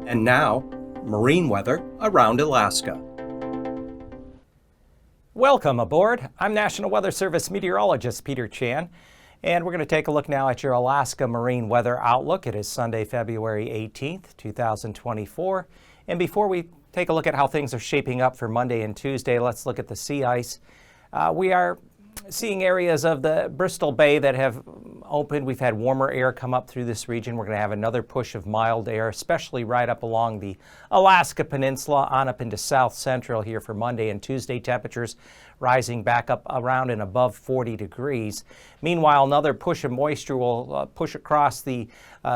And now, marine weather around Alaska. Welcome aboard. I'm National Weather Service meteorologist Peter Chan, and we're going to take a look now at your Alaska marine weather outlook. It is Sunday, February 18th, 2024. And before we take a look at how things are shaping up for Monday and Tuesday, let's look at the sea ice. We are seeing areas of the Bristol Bay that have opened. We've had warmer air come up through this region. We're going to have another push of mild air, especially right up along the Alaska Peninsula on up into south central here for Monday and Tuesday. Temperatures rising back up around and above 40 degrees. Meanwhile, another push of moisture will push across the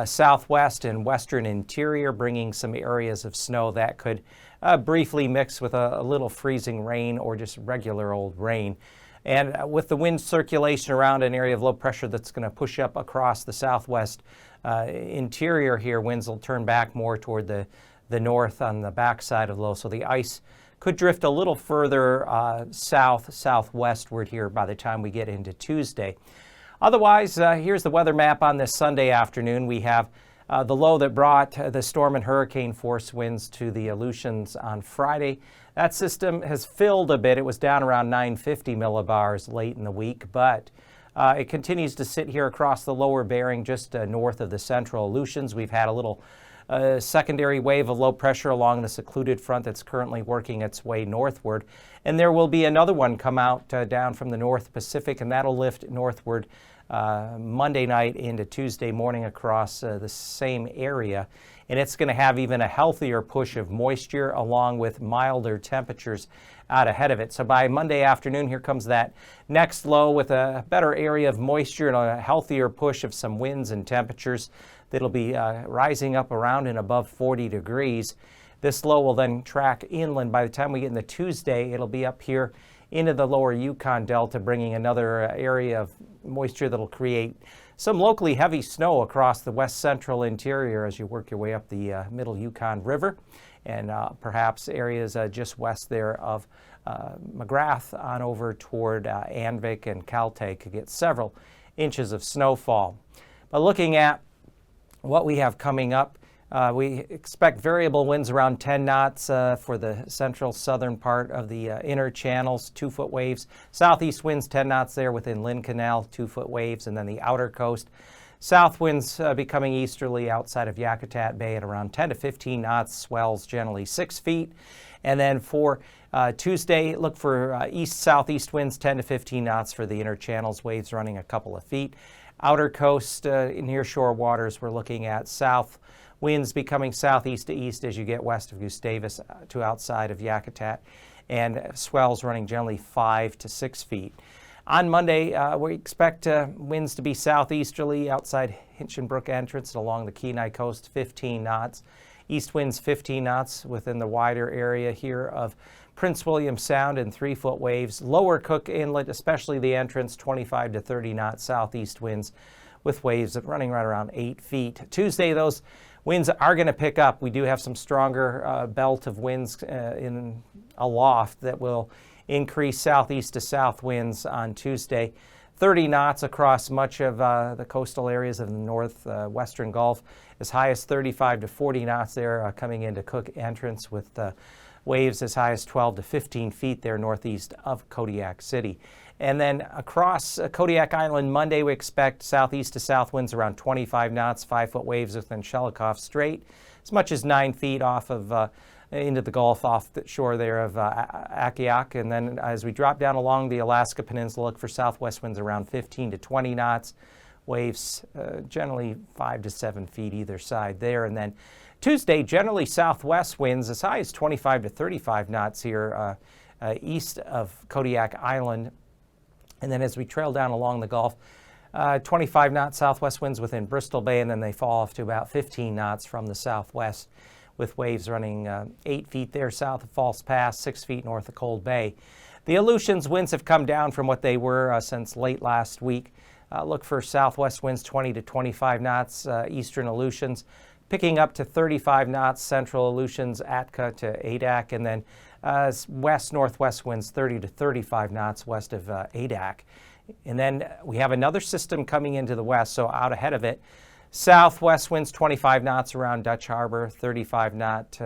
southwest and western interior, bringing some areas of snow that could briefly mix with a little freezing rain or just regular old rain. And with the wind circulation around an area of low pressure that's going to push up across the southwest interior here, winds will turn back more toward the north on the backside of low. So the ice could drift a little further southwestward here by the time we get into Tuesday. Otherwise, here's the weather map on this Sunday afternoon. We have the low that brought the storm and hurricane force winds to the Aleutians on Friday. That system has filled a bit. It was down around 950 millibars late in the week, but it continues to sit here across the lower Bering just north of the central Aleutians. We've had a little secondary wave of low pressure along the secluded front that's currently working its way northward. And there will be another one come out down from the North Pacific, and that'll lift northward Monday night into Tuesday morning across the same area. And it's going to have even a healthier push of moisture along with milder temperatures out ahead of it. So by Monday afternoon, here comes that next low with a better area of moisture and a healthier push of some winds and temperatures that'll be rising up around and above 40 degrees. This low will then track inland. By the time we get into Tuesday, it'll be up here into the lower Yukon Delta, bringing another area of moisture that'll create some locally heavy snow across the west central interior as you work your way up the middle Yukon River, and perhaps areas just west there of McGrath on over toward Anvik and Caltech could get several inches of snowfall. But looking at what we have coming up, we expect variable winds around 10 knots for the central southern part of the inner channels, 2-foot waves. Southeast winds 10 knots there within Lynn Canal, 2-foot waves, and then the outer coast. South winds becoming easterly outside of Yakutat Bay at around 10 to 15 knots, swells generally 6 feet. And then for Tuesday, look for east-southeast winds 10 to 15 knots for the inner channels, waves running a couple of feet. Outer coast near shore waters, we're looking at south winds becoming southeast to east as you get west of Gustavus to outside of Yakutat, and swells running generally 5 to 6 feet. On Monday, we expect winds to be southeasterly outside Hinchinbrook entrance and along the Kenai coast, 15 knots. East winds 15 knots within the wider area here of Prince William Sound, and 3-foot waves. Lower Cook Inlet, especially the entrance, 25 to 30 knot southeast winds with waves running right around 8 feet. Tuesday, those winds are going to pick up. We do have some stronger belt of winds in aloft that will increase southeast to south winds on Tuesday. 30 knots across much of the coastal areas of the northwestern Gulf, as high as 35 to 40 knots there coming into Cook Entrance, with waves as high as 12 to 15 feet there northeast of Kodiak City. And then across Kodiak Island Monday, we expect southeast to south winds around 25 knots, 5-foot waves within Shelikof Strait, as much as 9 feet off of into the Gulf off the shore there of Akiak. And then as we drop down along the Alaska Peninsula, look for southwest winds around 15 to 20 knots, waves generally 5 to 7 feet either side there. And then Tuesday, generally southwest winds as high as 25 to 35 knots here east of Kodiak Island. And then as we trail down along the Gulf, 25 knot southwest winds within Bristol Bay, and then they fall off to about 15 knots from the southwest, with waves running 8 feet there south of False Pass, 6 feet north of Cold Bay. The Aleutians winds have come down from what they were since late last week. Look for southwest winds 20 to 25 knots, eastern Aleutians, picking up to 35 knots, central Aleutians, Atka to Adak, and then west-northwest winds 30 to 35 knots west of Adak. And then we have another system coming into the west, so out ahead of it, Southwest winds 25 knots around Dutch Harbor, 35 knot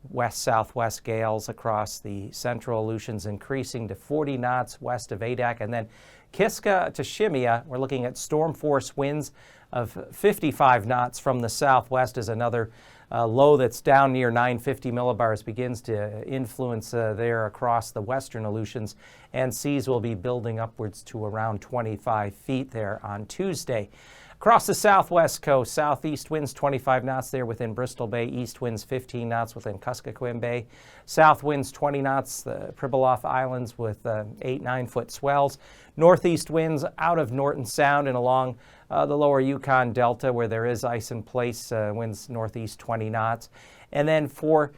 west-southwest gales across the central Aleutians, increasing to 40 knots west of Adak. And then Kiska to Shemya, we're looking at storm force winds of 55 knots from the southwest as another low that's down near 950 millibars begins to influence there across the western Aleutians, and seas will be building upwards to around 25 feet there on Tuesday. Across the southwest coast, southeast winds 25 knots there within Bristol Bay, east winds 15 knots within Kuskokwim Bay, south winds 20 knots, the Pribilof Islands with 8-9 foot swells, northeast winds out of Norton Sound and along the lower Yukon Delta where there is ice in place, winds northeast 20 knots. And then for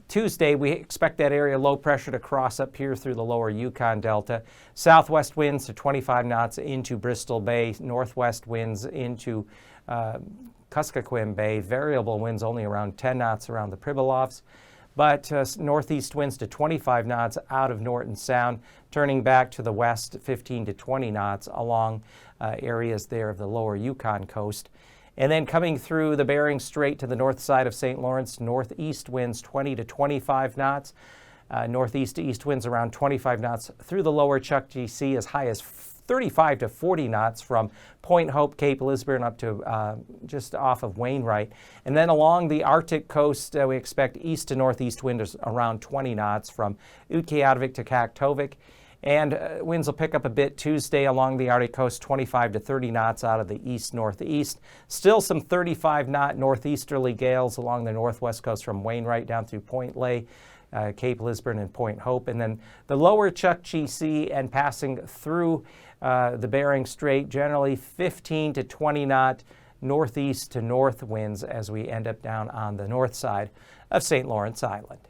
Tuesday, we expect that area low pressure to cross up here through the lower Yukon Delta. Southwest winds to 25 knots into Bristol Bay, northwest winds into Kuskokwim Bay, variable winds only around 10 knots around the Pribilofs, but northeast winds to 25 knots out of Norton Sound, turning back to the west 15 to 20 knots along areas there of the lower Yukon coast. And then coming through the Bering Strait to the north side of St. Lawrence, northeast winds 20 to 25 knots, northeast to east winds around 25 knots through the lower Chukchi Sea as high as 35 to 40 knots from Point Hope, Cape Lisburne up to just off of Wainwright. And then along the Arctic coast, we expect east to northeast winds around 20 knots from Utqiagvik to Kaktovik. And winds will pick up a bit Tuesday along the Arctic coast, 25 to 30 knots out of the east-northeast. Still some 35-knot northeasterly gales along the northwest coast from Wainwright down through Point Lay, Cape Lisburne, and Point Hope. And then the lower Chukchi Sea and passing through the Bering Strait, generally 15 to 20-knot northeast to north winds as we end up down on the north side of St. Lawrence Island.